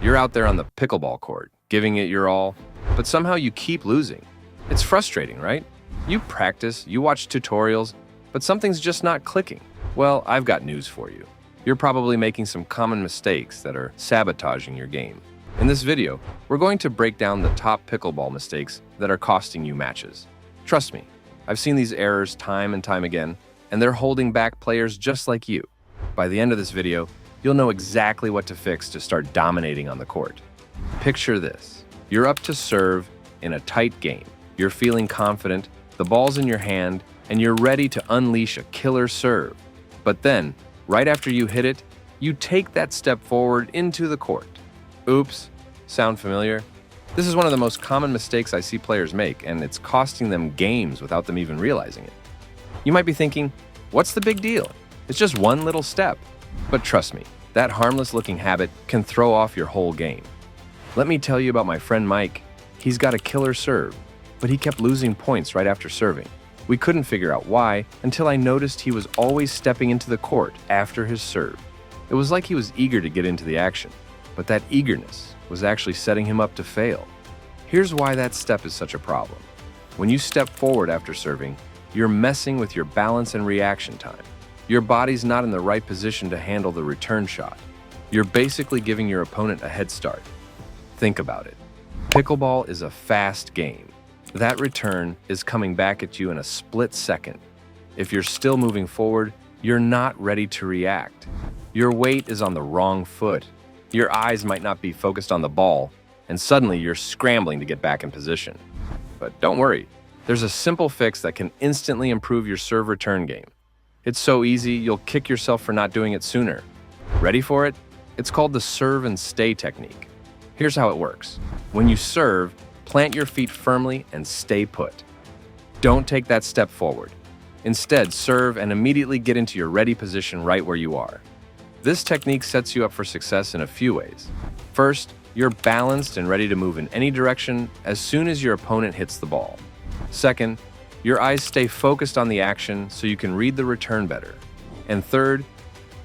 You're out there on the pickleball court, giving it your all, but somehow you keep losing. It's frustrating, right? You practice, you watch tutorials, but something's just not clicking. Well, I've got news for you. You're probably making some common mistakes that are sabotaging your game. In this video, we're going to break down the top pickleball mistakes that are costing you matches. Trust me, I've seen these errors time and time again, and they're holding back players just like you. By the end of this video, you'll know exactly what to fix to start dominating on the court. Picture this. You're up to serve in a tight game. You're feeling confident, the ball's in your hand, and you're ready to unleash a killer serve. But then, right after you hit it, you take that step forward into the court. Oops, sound familiar? This is one of the most common mistakes I see players make, and it's costing them games without them even realizing it. You might be thinking, what's the big deal? It's just one little step. But trust me, that harmless-looking habit can throw off your whole game. Let me tell you about my friend Mike. He's got a killer serve, but he kept losing points right after serving. We couldn't figure out why until I noticed he was always stepping into the court after his serve. It was like he was eager to get into the action, but that eagerness was actually setting him up to fail. Here's why that step is such a problem. When you step forward after serving, you're messing with your balance and reaction time. Your body's not in the right position to handle the return shot. You're basically giving your opponent a head start. Think about it. Pickleball is a fast game. That return is coming back at you in a split second. If you're still moving forward, you're not ready to react. Your weight is on the wrong foot. Your eyes might not be focused on the ball, and suddenly you're scrambling to get back in position. But don't worry, there's a simple fix that can instantly improve your serve return game. It's so easy, you'll kick yourself for not doing it sooner. Ready for it? It's called the serve and stay technique. Here's how it works. When you serve, plant your feet firmly and stay put. Don't take that step forward. Instead, serve and immediately get into your ready position right where you are. This technique sets you up for success in a few ways. First, you're balanced and ready to move in any direction as soon as your opponent hits the ball. Second, your eyes stay focused on the action so you can read the return better. And third,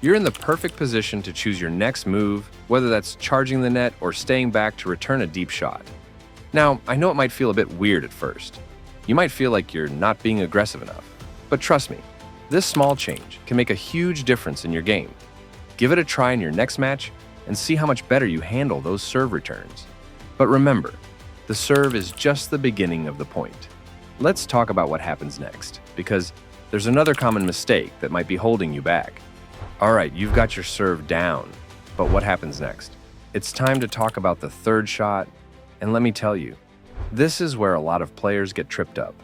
you're in the perfect position to choose your next move, whether that's charging the net or staying back to return a deep shot. Now, I know it might feel a bit weird at first. You might feel like you're not being aggressive enough. But trust me, this small change can make a huge difference in your game. Give it a try in your next match and see how much better you handle those serve returns. But remember, the serve is just the beginning of the point. Let's talk about what happens next, because there's another common mistake that might be holding you back. All right, you've got your serve down, but what happens next? It's time to talk about the third shot, and let me tell you, this is where a lot of players get tripped up.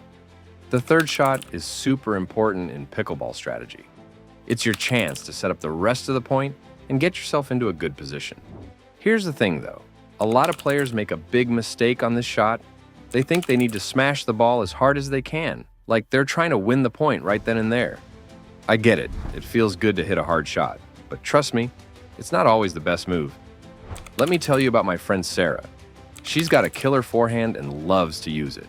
The third shot is super important in pickleball strategy. It's your chance to set up the rest of the point and get yourself into a good position. Here's the thing though, a lot of players make a big mistake on this shot. They think they need to smash the ball as hard as they can, like they're trying to win the point right then and there. I get it, it feels good to hit a hard shot, but trust me, it's not always the best move. Let me tell you about my friend Sarah. She's got a killer forehand and loves to use it.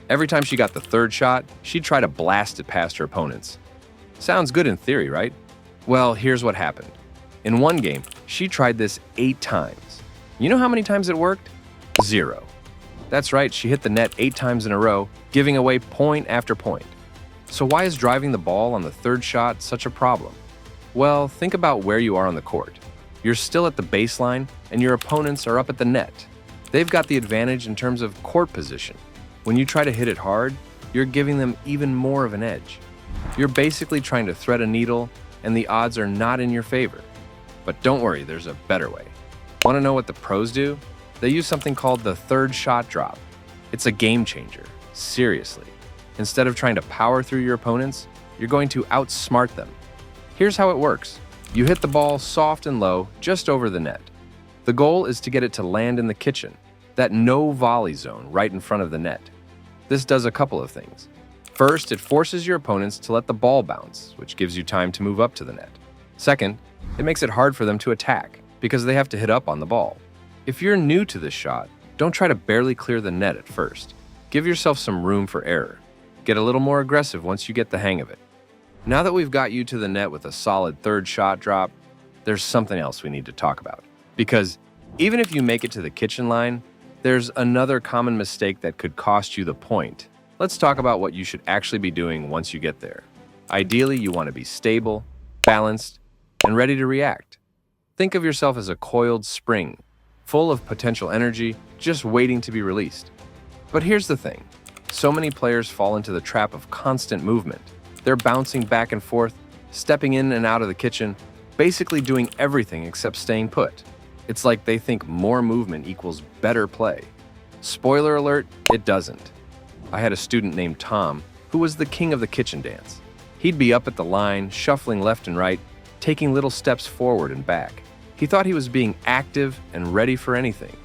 Every time she got the third shot, she'd try to blast it past her opponents. Sounds good in theory, right? Well, here's what happened. In one game, she tried this 8 times. You know how many times it worked? 0. That's right, she hit the net 8 times in a row, giving away point after point. So why is driving the ball on the third shot such a problem? Well, think about where you are on the court. You're still at the baseline, and your opponents are up at the net. They've got the advantage in terms of court position. When you try to hit it hard, you're giving them even more of an edge. You're basically trying to thread a needle, and the odds are not in your favor. But don't worry, there's a better way. Want to know what the pros do? They use something called the third shot drop. It's a game changer, seriously. Instead of trying to power through your opponents, you're going to outsmart them. Here's how it works. You hit the ball soft and low, just over the net. The goal is to get it to land in the kitchen, that no-volley zone right in front of the net. This does a couple of things. First, it forces your opponents to let the ball bounce, which gives you time to move up to the net. Second, it makes it hard for them to attack, because they have to hit up on the ball. If you're new to this shot, don't try to barely clear the net at first. Give yourself some room for error. Get a little more aggressive once you get the hang of it. Now that we've got you to the net with a solid third shot drop, there's something else we need to talk about. Because Even if you make it to the kitchen line, there's another common mistake that could cost you the point. Let's talk about what you should actually be doing once you get there. Ideally, you want to be stable, balanced, and ready to react. Think of yourself as a coiled spring, full of potential energy, just waiting to be released. But here's the thing. So many players fall into the trap of constant movement. They're bouncing back and forth, stepping in and out of the kitchen, basically doing everything except staying put. It's like they think more movement equals better play. Spoiler alert, it doesn't. I had a student named Tom who was the king of the kitchen dance. He'd be up at the line, shuffling left and right, taking little steps forward and back. He thought he was being active and ready for anything.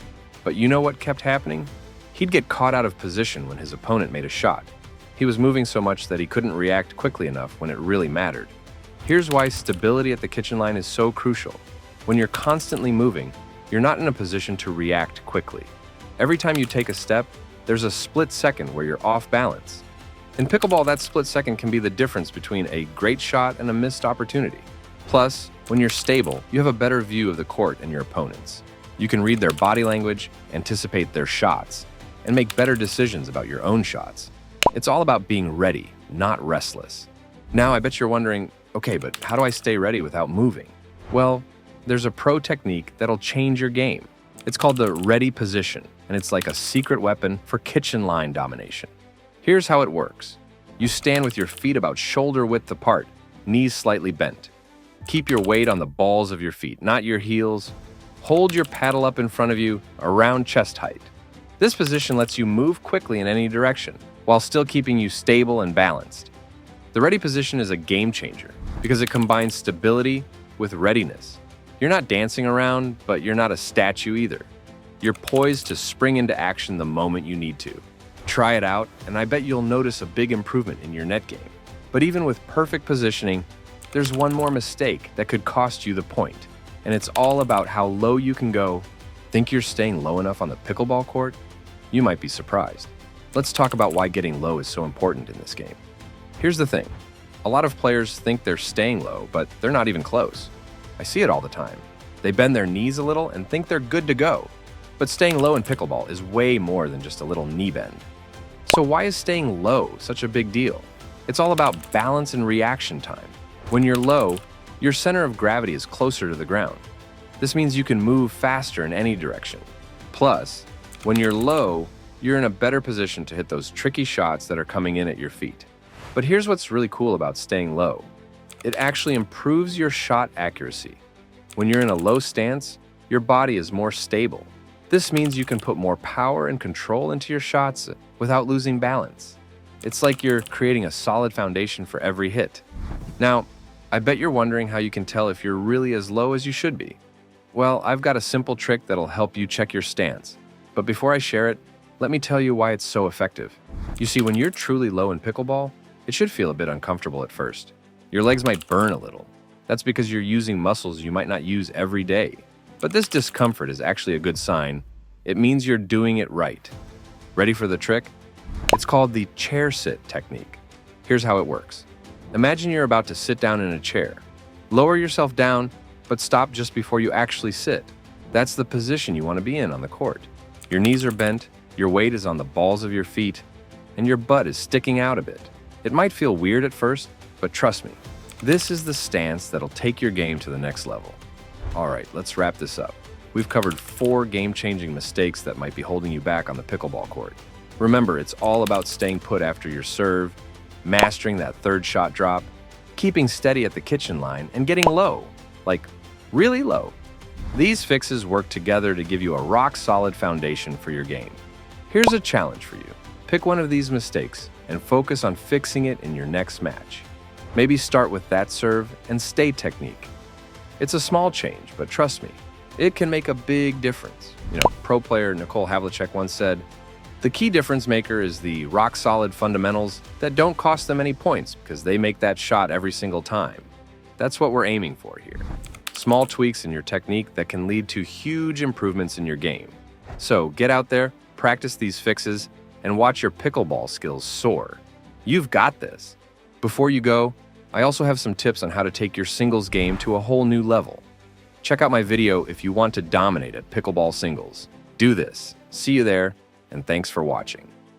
But you know what kept happening? He'd get caught out of position when his opponent made a shot. He was moving so much that he couldn't react quickly enough when it really mattered. Here's why stability at the kitchen line is so crucial. When you're constantly moving, you're not in a position to react quickly. Every time you take a step, there's a split second where you're off balance. In pickleball, that split second can be the difference between a great shot and a missed opportunity. Plus, when you're stable, you have a better view of the court and your opponents. You can read their body language, anticipate their shots, and make better decisions about your own shots. It's all about being ready, not restless. Now, I bet you're wondering, okay, but how do I stay ready without moving? Well, there's a pro technique that'll change your game. It's called the ready position, and it's like a secret weapon for kitchen line domination. Here's how it works. You stand with your feet about shoulder width apart, knees slightly bent. Keep your weight on the balls of your feet, not your heels. Hold your paddle up in front of you, around chest height. This position lets you move quickly in any direction, while still keeping you stable and balanced. The ready position is a game changer because it combines stability with readiness. You're not dancing around, but you're not a statue either. You're poised to spring into action the moment you need to. Try it out, and I bet you'll notice a big improvement in your net game. But even with perfect positioning, there's one more mistake that could cost you the point, and it's all about how low you can go. Think you're staying low enough on the pickleball court? You might be surprised. Let's talk about why getting low is so important in this game. Here's the thing. A lot of players think they're staying low, but they're not even close. I see it all the time. They bend their knees a little and think they're good to go. But staying low in pickleball is way more than just a little knee bend. So why is staying low such a big deal? It's all about balance and reaction time. When you're low, your center of gravity is closer to the ground. This means you can move faster in any direction. Plus, when you're low, you're in a better position to hit those tricky shots that are coming in at your feet. But here's what's really cool about staying low. It actually improves your shot accuracy. When you're in a low stance, your body is more stable. This means you can put more power and control into your shots without losing balance. It's like you're creating a solid foundation for every hit. Now, I bet you're wondering how you can tell if you're really as low as you should be. Well, I've got a simple trick that'll help you check your stance. But before I share it, let me tell you why it's so effective. You see, when you're truly low in pickleball, it should feel a bit uncomfortable at first. Your legs might burn a little. That's because you're using muscles you might not use every day. But this discomfort is actually a good sign. It means you're doing it right. Ready for the trick? It's called the chair sit technique. Here's how it works. Imagine you're about to sit down in a chair. Lower yourself down, but stop just before you actually sit. That's the position you want to be in on the court. Your knees are bent, your weight is on the balls of your feet, and your butt is sticking out a bit. It might feel weird at first, but trust me, this is the stance that'll take your game to the next level. All right, let's wrap this up. We've covered 4 game-changing mistakes that might be holding you back on the pickleball court. Remember, it's all about staying put after your serve, mastering that third shot drop, keeping steady at the kitchen line, and getting low, like really low. These fixes work together to give you a rock-solid foundation for your game. Here's a challenge for you. Pick one of these mistakes and focus on fixing it in your next match. Maybe start with that serve and stay technique. It's a small change, but trust me, it can make a big difference. Pro player Nicole Havlicek once said, "The key difference maker is the rock-solid fundamentals that don't cost them any points because they make that shot every single time." That's what we're aiming for here. Small tweaks in your technique that can lead to huge improvements in your game. So get out there, practice these fixes, and watch your pickleball skills soar. You've got this. Before you go, I also have some tips on how to take your singles game to a whole new level. Check out my video if you want to dominate at pickleball singles. Do this. See you there, and thanks for watching.